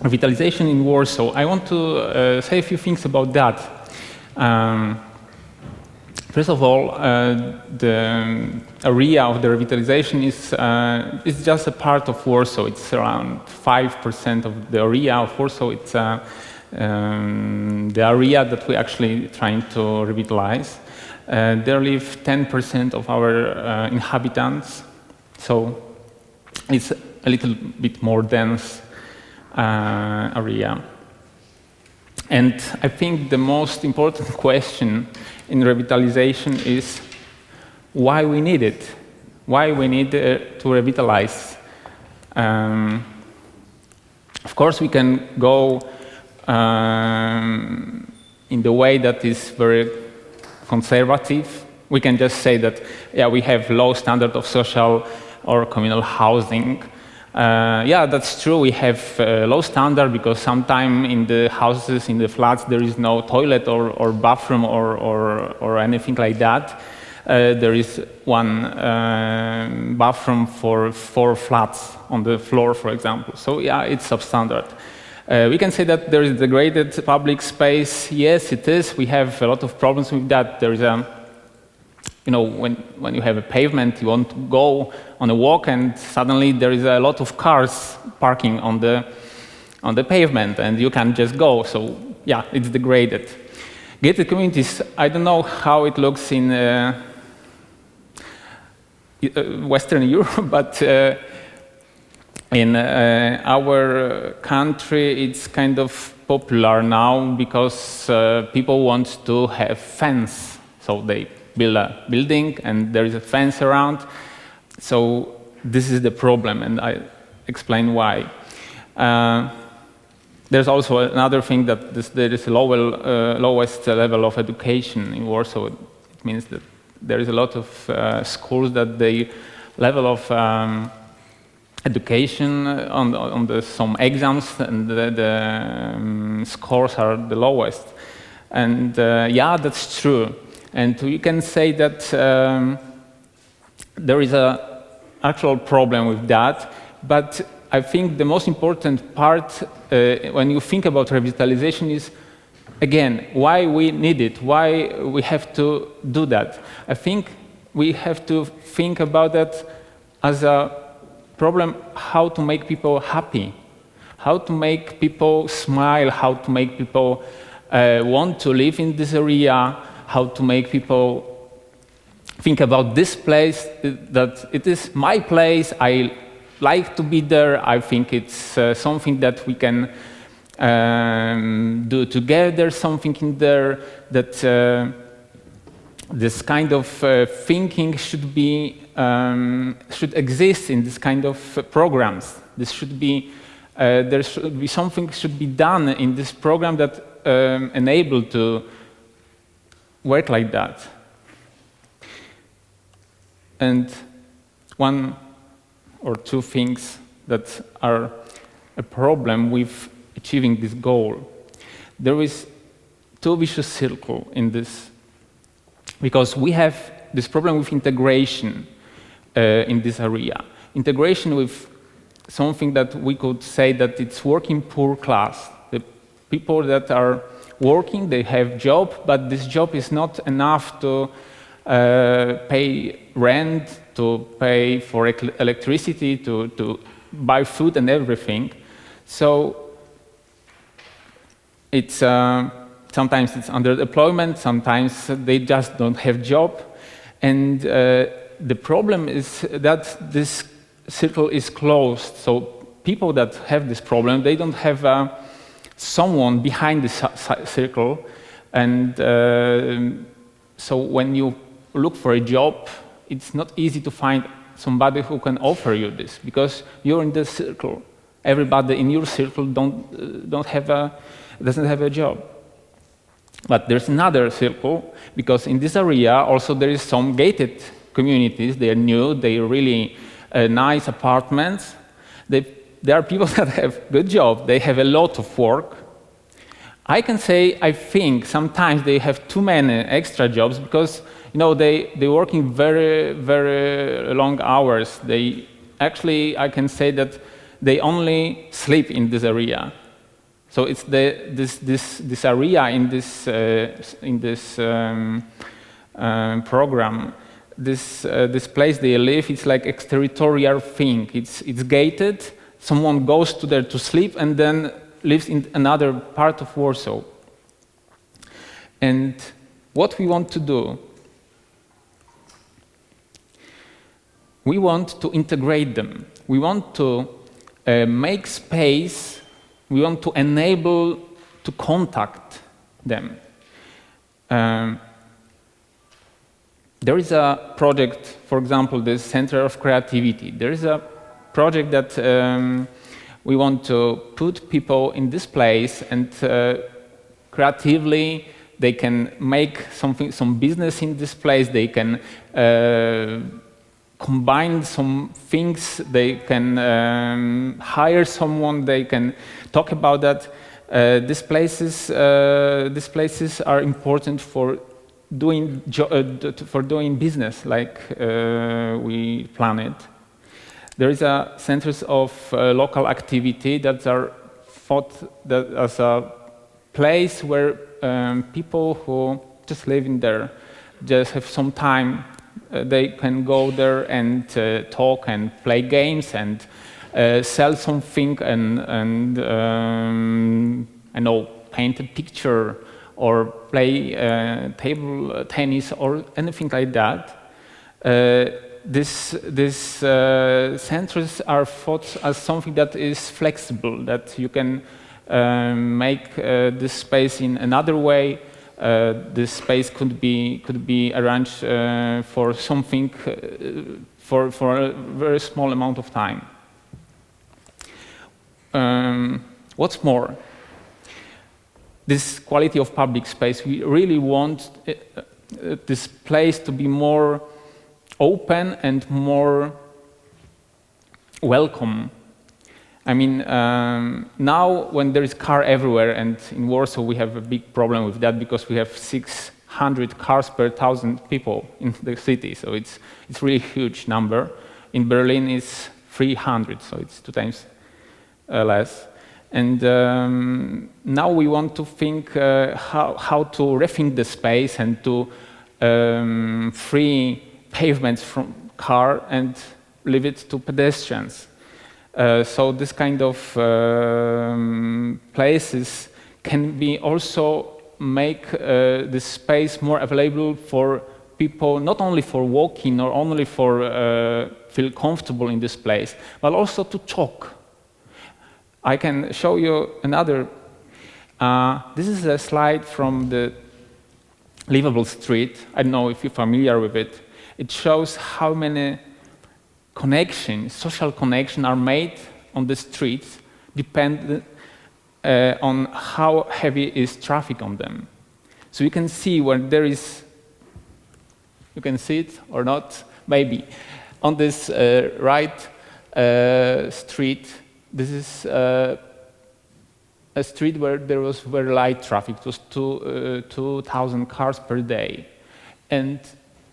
Revitalization in Warsaw. I want to say a few things about that. First of all, the area of the revitalization is just a part of Warsaw. It's around 5% of the area of Warsaw. It's the area that we're actually trying to revitalize. There live 10% of our inhabitants, so it's a little bit more dense area. And I think the most important question in revitalization is why we need it, why we need to revitalize. Of course, we can go in the way that is very conservative. We can just say that, yeah, we have low standard of social or communal housing. Yeah, that's true. We have low standard because sometimes in the houses, in the flats, there is no toilet or bathroom or anything like that. There is one bathroom for 4 flats on the floor, for example. So yeah, it's substandard. We can say that there is degraded public space. Yes, it is. We have a lot of problems with that. There is a when you have a pavement, you want to go on a walk, and suddenly there is a lot of cars parking on the pavement, and you can't just go. So yeah, it's degraded. Gated communities. I don't know how it looks in Western Europe, but in our country, it's kind of popular now because people want to have fence, so they build a building and there is a fence around. So this is the problem, and I explain why. There's also another thing that there is a lowest level of education in Warsaw. It means that there is a lot of schools that the level of education on some exams and the scores are the lowest. And yeah, that's true. And you can say that there is an actual problem with that, but I think the most important part when you think about revitalization is, again, why we need it, why we have to do that. I think we have to think about that as a problem, how to make people happy, how to make people smile, how to make people want to live in this area, how to make people think about this place, that it is my place, I like to be there, I think it's something that we can do together, something in there, that this kind of thinking should exist in this kind of programs. This should be, there should be something should be done in this program that enable to work like that. And 1 or 2 things that are a problem with achieving this goal. There is 2 vicious circles in this, because we have this problem with integration in this area. Integration with something that we could say that it's working poor class. The people that are working, they have job, but this job is not enough to pay rent, to pay for electricity, to buy food and everything. So it's sometimes it's underemployment, sometimes they just don't have job, and the problem is that this circle is closed. So people that have this problem, they don't have someone behind this circle, and so when you look for a job, it's not easy to find somebody who can offer you this, because you're in the circle. Everybody in your circle doesn't have a job. But there's another circle, because in this area also there is some gated communities. They are new, they are really nice apartments. There are people that have good job, they have a lot of work. I can say, I think sometimes they have too many extra jobs, because they're working very, very long hours. They actually, I can say that they only sleep in this area. So it's this area in this program. This place they live, it's like exterritorial thing. It's gated. Someone goes to there to sleep and then lives in another part of Warsaw. And what we want to do, we want to integrate them. We want to make space. We want to enable to contact them. There is a project, for example, the Center of Creativity. There is a project that we want to put people in this place and creatively they can make some business in this place. They can combine some things. They can hire someone. They can talk about that. These places are important for doing business like we plan it. There is a centers of local activity that are thought that as a place where people who just live in there, just have some time, they can go there and talk and play games and sell something and I know, paint a picture or play table tennis or anything like that. These centers are thought as something that is flexible, that you can make this space in another way. This space could be arranged for something for a very small amount of time. What's more, this quality of public space, we really want this place to be more open and more welcome. I mean, now when there is car everywhere, and in Warsaw we have a big problem with that because we have 600 cars per 1,000 people in the city, so it's really huge number. In Berlin it's 300, so it's 2 times less. And now we want to think how to rethink the space and to free pavements from car and leave it to pedestrians. So this kind of places can be also make this space more available for people, not only for walking or only for feel comfortable in this place, but also to talk. I can show you another. This is a slide from the livable street. I don't know if you're familiar with it. It shows how many connections, social connections are made on the streets dependent on how heavy is traffic on them. So you can see when there is, you can see it or not, maybe. On this right street, this is a street where there was very light traffic. It was 2,000 cars per day. And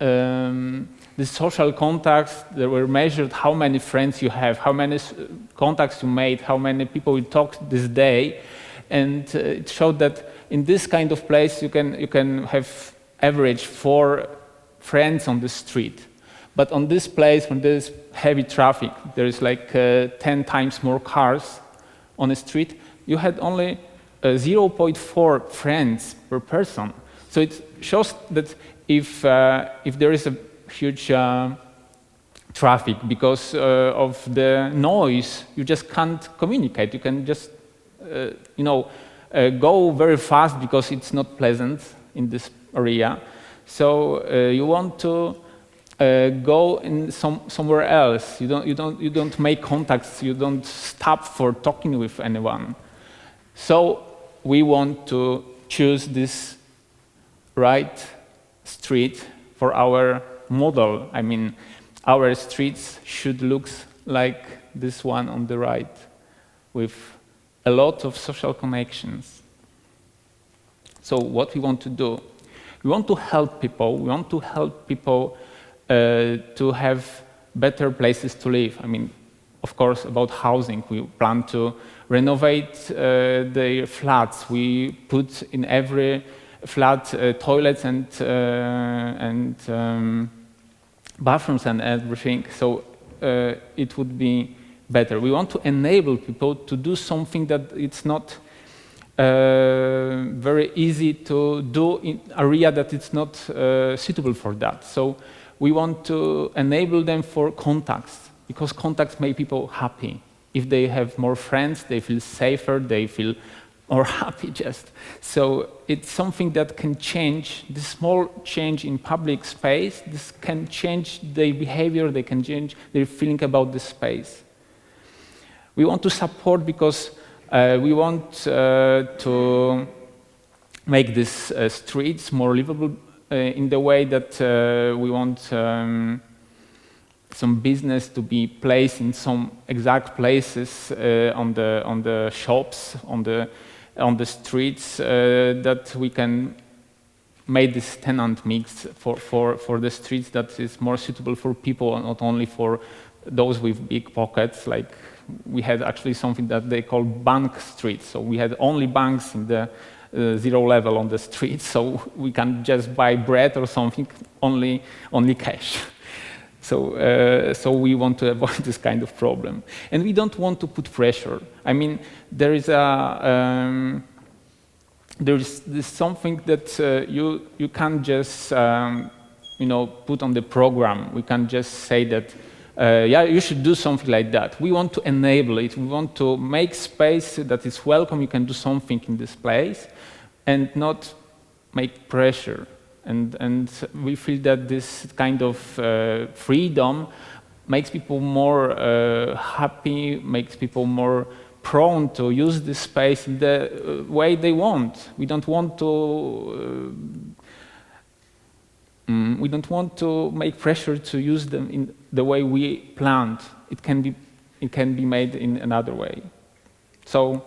the social contacts, they were measured how many friends you have, how many contacts you made, how many people you talked this day. And it showed that in this kind of place you can have average 4 friends on the street. But on this place, when there is heavy traffic, there is like 10 times more cars on the street, you had only 0.4 friends per person. So it shows that if there is a huge traffic because of the noise, you just can't communicate. You can just, go very fast because it's not pleasant in this area. So you want to go in somewhere else. You don't make contacts. You don't stop for talking with anyone. So we want to choose this right street for our model. I mean, our streets should look like this one on the right, with a lot of social connections. So what we want to do? We want to help people. We want to help people to have better places to live. I mean, of course, about housing. We plan to renovate their flats. We put in every flat toilets and bathrooms and everything, so it would be better. We want to enable people to do something that it's not very easy to do in area that it's not suitable for that. So we want to enable them for contacts, because contacts make people happy. If they have more friends, they feel safer, they feel more happy just. So it's something that can change, this small change in public space, this can change their behavior, they can change their feeling about the space. We want to support because we want to make these streets more livable in the way that we want some business to be placed in some exact places on the shops, on the streets, that we can make this tenant mix for the streets that is more suitable for people, not only for those with big pockets. Like we had actually something that they call bank streets. So we had only banks in the zero level on the street, so we can just buy bread or something, only cash. So we want to avoid this kind of problem. And we don't want to put pressure. I mean, there is this something that you can't just put on the program. We can't just say that, yeah, you should do something like that. We want to enable it. We want to make space that is welcome. You can do something in this place and not make pressure. And we feel that this kind of freedom makes people more happy, makes people more prone to use this space in the way they want. We don't want to make pressure to use them in the way we planned. It can be made in another way. So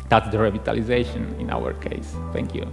that's the revitalization in our case. Thank you.